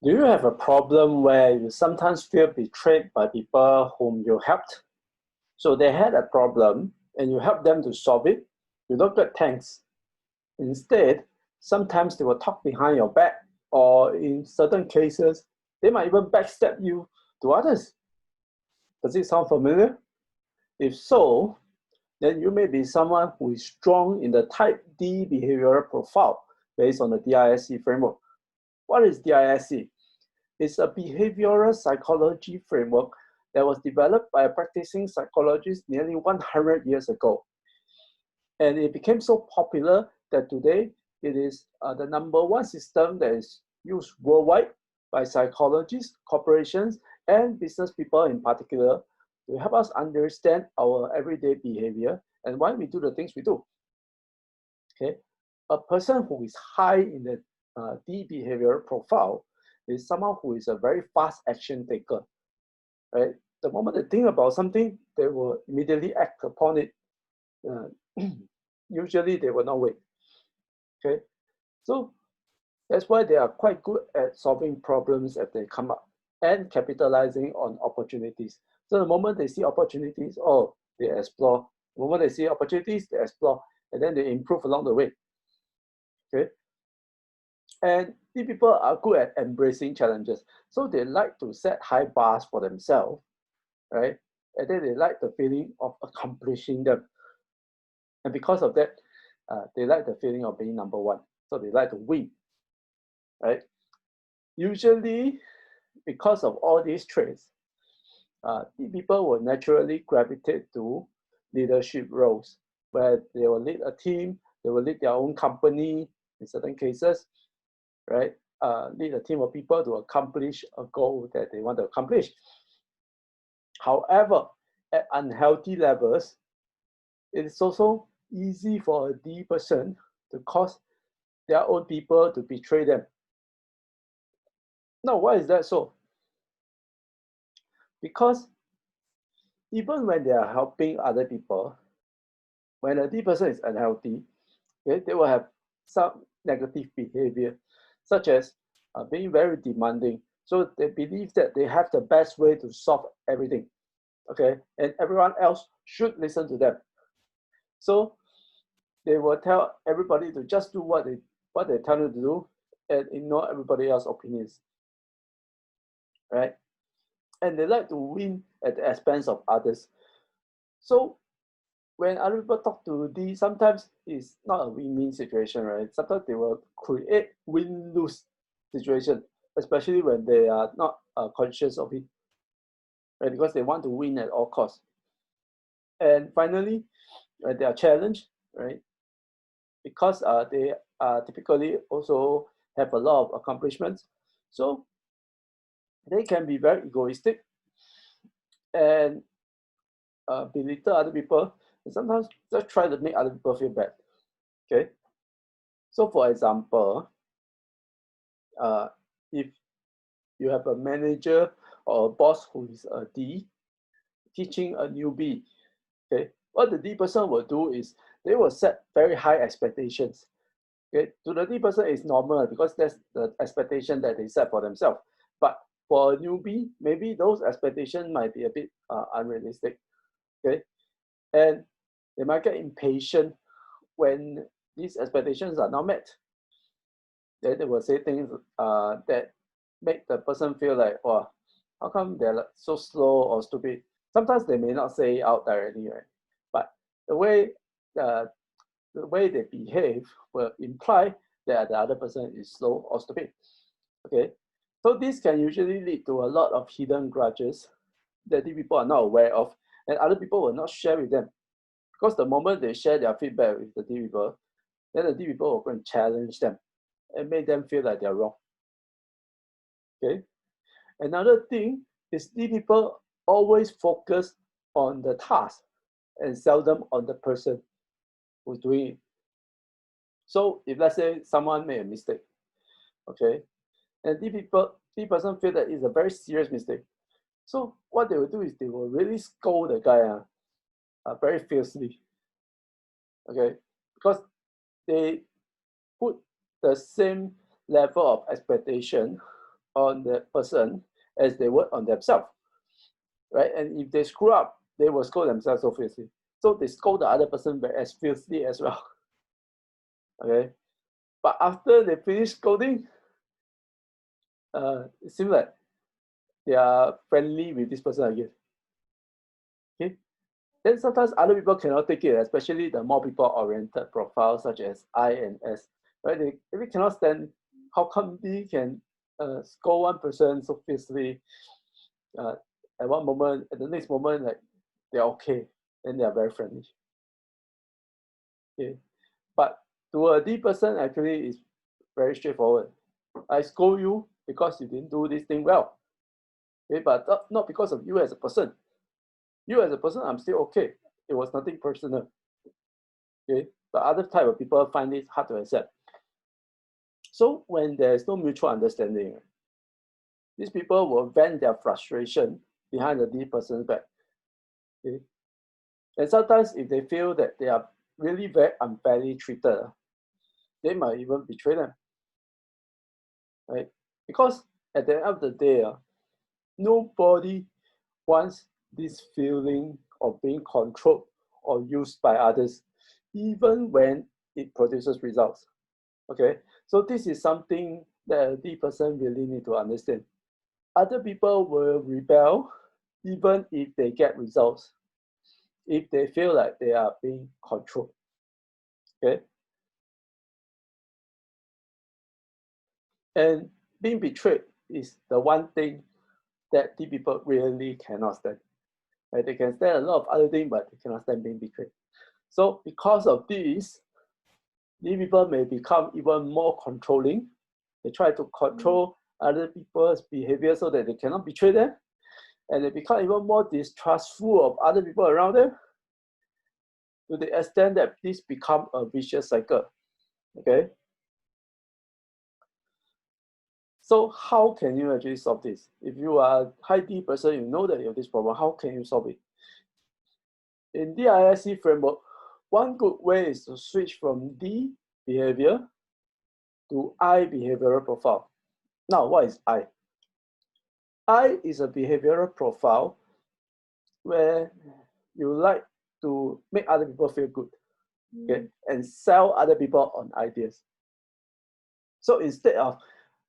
Do you have a problem where you sometimes feel betrayed by people whom you helped? So they had a problem and you help them to solve it. You don't get thanks. Instead, sometimes they will talk behind your back, or in certain cases, they might even backstab you to others. Does it sound familiar? If so, then you may be someone who is strong in the type D behavioral profile based on the DISC framework. What is DISC? It's a behavioral psychology framework that was developed by a practicing psychologist nearly 100 years ago. And it became so popular that today it is the #1 system that is used worldwide by psychologists, corporations, and business people in particular to help us understand our everyday behavior and why we do the things we do. Okay, a person who is high in the D behavioral profile is someone who is a very fast action taker, right? The moment they think about something, they will immediately act upon it. Usually they will not wait, okay? So that's why they are quite good at solving problems as they come up and capitalizing on opportunities. So the moment they see opportunities, oh, they explore. The moment they see opportunities, they explore, and then they improve along the way, okay? And these people are good at embracing challenges. So they like to set high bars for themselves, right? And then they like the feeling of accomplishing them. And because of that, they like the feeling of being #1. So they like to win, right? Usually, because of all these traits, people will naturally gravitate to leadership roles, where they will lead a team, they will lead their own company in certain cases, right? Lead a team of people to accomplish a goal that they want to accomplish. However, at unhealthy levels, it is also easy for a D person to cause their own people to betray them. Now, why is that so? Because even when they are helping other people, when a D person is unhealthy, okay, they will have some negative behavior, such as being very demanding. So they believe that they have the best way to solve everything, okay, and everyone else should listen to them. So they will tell everybody to just do what they tell you to do and ignore everybody else's opinions, right? And they like to win at the expense of others. So when other people talk to D, sometimes it's not a win-win situation, right? Sometimes they will create win-lose situation, especially when they are not conscious of it, right? Because they want to win at all costs. And finally, when they are challenged, right? Because they typically also have a lot of accomplishments, so they can be very egoistic and belittle other people, and sometimes just try to make other people feel bad. Okay, so for example, if you have a manager or a boss who is a D teaching a newbie, okay, what the D person will do is they will set very high expectations. Okay, to the D person is normal because that's the expectation that they set for themselves. But for a newbie, maybe those expectations might be a bit unrealistic. Okay, and they might get impatient when these expectations are not met. Then they will say things that make the person feel like, oh, how come they're so slow or stupid? Sometimes they may not say out directly, right? But the way they behave will imply that the other person is slow or stupid. Okay, so this can usually lead to a lot of hidden grudges that the people are not aware of, and other people will not share with them. Because the moment they share their feedback with the D people, then the D people will go and challenge them and make them feel like they're wrong. Okay. Another thing is D people always focus on the task and seldom on the person who's doing it. So if let's say someone made a mistake, okay, and D person feel that it's a very serious mistake. So what they will do is they will really scold the guy very fiercely, okay, because they put the same level of expectation on the person as they would on themselves, right? And if they screw up, they will scold themselves so fiercely. So they scold the other person as fiercely as well. Okay, but after they finish scolding, it seems like they are friendly with this person again. Okay, then sometimes other people cannot take it, especially the more people-oriented profiles such as I and S. Right? They really cannot stand how come they can scold one person so fiercely at one moment, at the next moment, like they're okay, and they are very friendly. Okay, but to a D person, actually, is very straightforward. I scold you because you didn't do this thing well. Okay, but not because of you as a person. You as a person, I'm still okay. It was nothing personal. Okay, but other type of people find it hard to accept. So when there's no mutual understanding, these people will vent their frustration behind the D person's back. Okay? And sometimes if they feel that they are really very unfairly treated, they might even betray them. Right? Because at the end of the day, nobody wants this feeling of being controlled or used by others, even when it produces results. Okay, so this is something that a D person really need to understand. Other people will rebel even if they get results, if they feel like they are being controlled. Okay, and being betrayed is the one thing that D people really cannot stand. Right? They can stand a lot of other things, but they cannot stand being betrayed. So because of this, these people may become even more controlling. They try to control other people's behavior so that they cannot betray them. And they become even more distrustful of other people around them to the extent that this becomes a vicious cycle. Okay? So how can you actually solve this? If you are a high D person, you know that you have this problem, how can you solve it? In DISC framework, one good way is to switch from D behavior to I behavioral profile. Now, what is I? I is a behavioral profile where you like to make other people feel good, okay, and sell other people on ideas. So instead of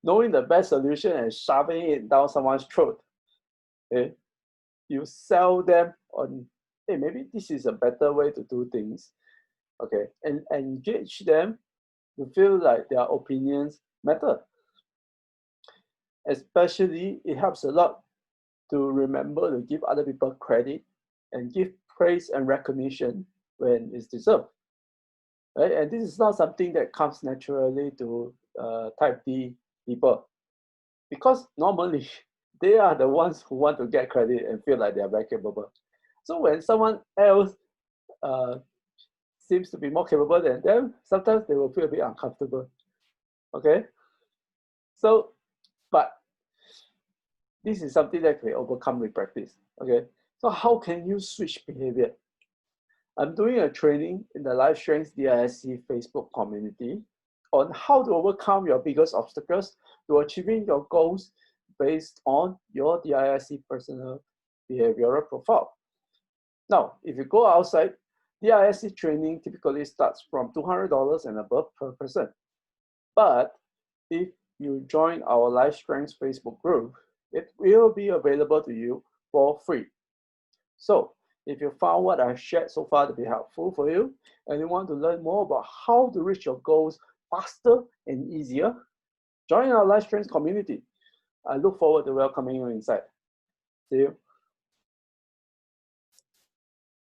knowing the best solution and shoving it down someone's throat, okay, you sell them on, hey, maybe this is a better way to do things, okay, and engage them to feel like their opinions matter. Especially, it helps a lot to remember to give other people credit and give praise and recognition when it's deserved. Right? And this is not something that comes naturally to type D people, because normally they are the ones who want to get credit and feel like they are very capable. So when someone else seems to be more capable than them, sometimes they will feel a bit uncomfortable. Okay? So, but this is something that can be overcome with practice. Okay? So how can you switch behavior? I'm doing a training in the Life Strengths DISC Facebook community on how to overcome your biggest obstacles to achieving your goals based on your DISC personal behavioral profile. Now, if you go outside, DISC training typically starts from $200 and above per person. But if you join our Life Strengths Facebook group, it will be available to you for free. So if you found what I've shared so far to be helpful for you, and you want to learn more about how to reach your goals faster and easier, join our Life Strengths community. I look forward to welcoming you inside. See you.